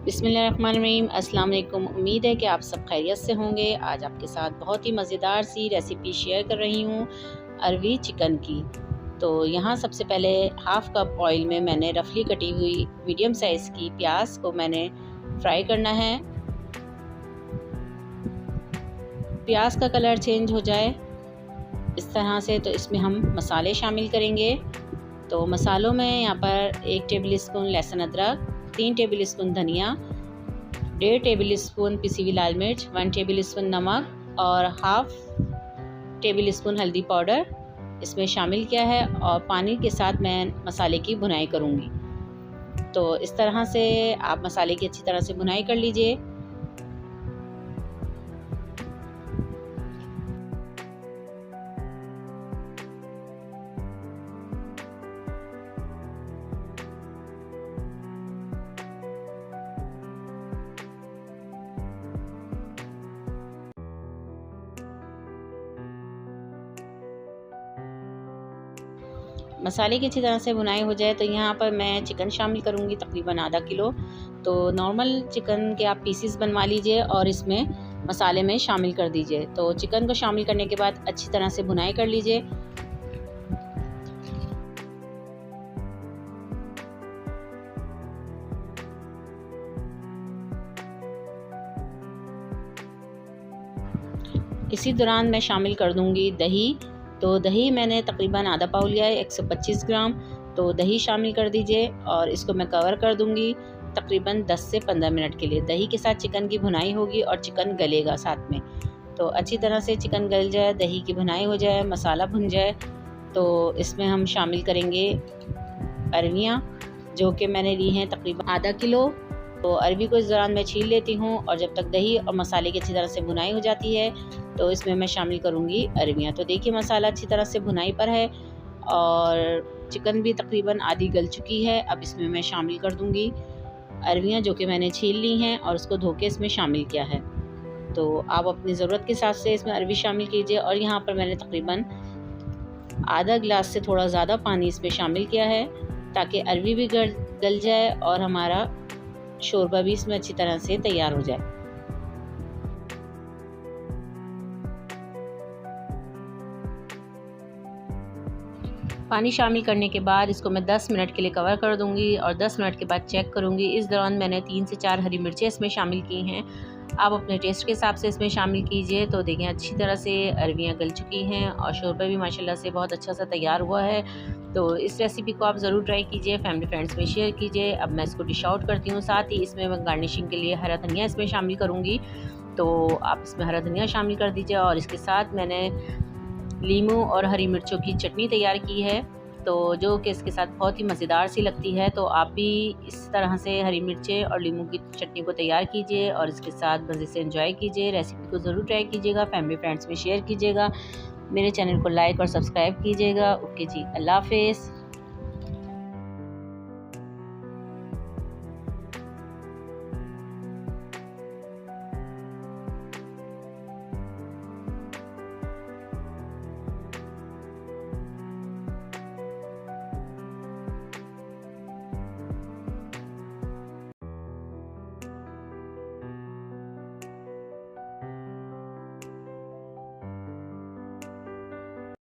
बिस्मिल्लाहिर्रहमानिर्रहीम। अस्सलाम वालेकुम। उम्मीद है कि आप सब खैरियत से होंगे। आज आपके साथ बहुत ही मज़ेदार सी रेसिपी शेयर कर रही हूँ अरवी चिकन की। तो यहाँ सबसे पहले हाफ़ कप ऑयल में मैंने रफली कटी हुई मीडियम साइज़ की प्याज को मैंने फ्राई करना है। प्याज का कलर चेंज हो जाए इस तरह से, तो इसमें हम मसाले शामिल करेंगे। तो मसालों में यहाँ पर 1 टेबल स्पून लहसुन अदरक, 3 टेबल स्पून धनिया, 1.5 टेबल स्पून पिसी हुई लाल मिर्च, 1 टेबल स्पून नमक और हाफ़ टेबल स्पून हल्दी पाउडर इसमें शामिल किया है। और पानी के साथ मैं मसाले की भुनाई करूँगी। तो इस तरह से आप मसाले की अच्छी तरह से भुनाई कर लीजिए। मसाले की अच्छी तरह से भुनाई हो जाए तो यहाँ पर मैं चिकन शामिल करूँगी, तकरीबन आधा किलो। तो नॉर्मल चिकन के आप पीसीस बनवा लीजिए और इसमें मसाले में शामिल कर दीजिए। तो चिकन को शामिल करने के बाद अच्छी तरह से भुनाई कर लीजिए। इसी दौरान मैं शामिल कर दूँगी दही। तो दही मैंने तकरीबन आधा पाव लिया है, 125 ग्राम। तो दही शामिल कर दीजिए और इसको मैं कवर कर दूँगी तकरीबन 10 से 15 मिनट के लिए। दही के साथ चिकन की भुनाई होगी और चिकन गलेगा साथ में। तो अच्छी तरह से चिकन गल जाए, दही की भुनाई हो जाए, मसाला भुन जाए, तो इसमें हम शामिल करेंगे अरवियाँ, जो कि मैंने ली हैं तकरीबन आधा किलो। तो अरवी को इस दौरान मैं छील लेती हूँ और जब तक दही और मसाले की अच्छी तरह से भुनाई हो जाती है तो इसमें मैं शामिल करूँगी अरवियाँ। तो देखिए मसाला अच्छी तरह से भुनाई पर है और चिकन भी तकरीबन आधी गल चुकी है। अब इसमें मैं शामिल कर दूँगी अरवियाँ, जो कि मैंने छील ली हैं और उसको धो के इसमें शामिल किया है। तो आप अपनी ज़रूरत के हिसाब से इसमें अरवी शामिल कीजिए। और यहाँ पर मैंने तकरीबन आधा गिलास से थोड़ा ज़्यादा पानी इसमें शामिल किया है ताकि अरवी भी गल जाए और हमारा शोरबा भी इसमें अच्छी तरह से तैयार हो जाए। पानी शामिल करने के बाद इसको मैं 10 मिनट के लिए कवर कर दूंगी और 10 मिनट के बाद चेक करूंगी। इस दौरान मैंने 3 से 4 हरी मिर्चें इसमें शामिल की हैं। आप अपने टेस्ट के हिसाब से इसमें शामिल कीजिए। तो देखें अच्छी तरह से अरवियाँ गल चुकी हैं और शोरबा भी माशाल्लाह से बहुत अच्छा सा तैयार हुआ है। तो इस रेसिपी को आप ज़रूर ट्राई कीजिए, फैमिली फ्रेंड्स में शेयर कीजिए। अब मैं इसको डिश आउट करती हूँ। साथ ही इसमें मैं गार्निशिंग के लिए हरा धनिया इसमें शामिल करूँगी। तो आप इसमें हरा धनिया शामिल कर दीजिए और इसके साथ मैंने लीमू और हरी मिर्चों की चटनी तैयार की है, तो जो कि इसके साथ बहुत ही मज़ेदार सी लगती है। तो आप भी इस तरह से हरी मिर्चें और लीमू की चटनी को तैयार कीजिए और इसके साथ मज़े से एंजॉय कीजिए। रेसिपी को ज़रूर ट्राई कीजिएगा, फैमिली फ्रेंड्स में शेयर कीजिएगा। मेरे चैनल को लाइक और सब्सक्राइब कीजिएगा। ओके जी, अल्लाह हाफ़िज़।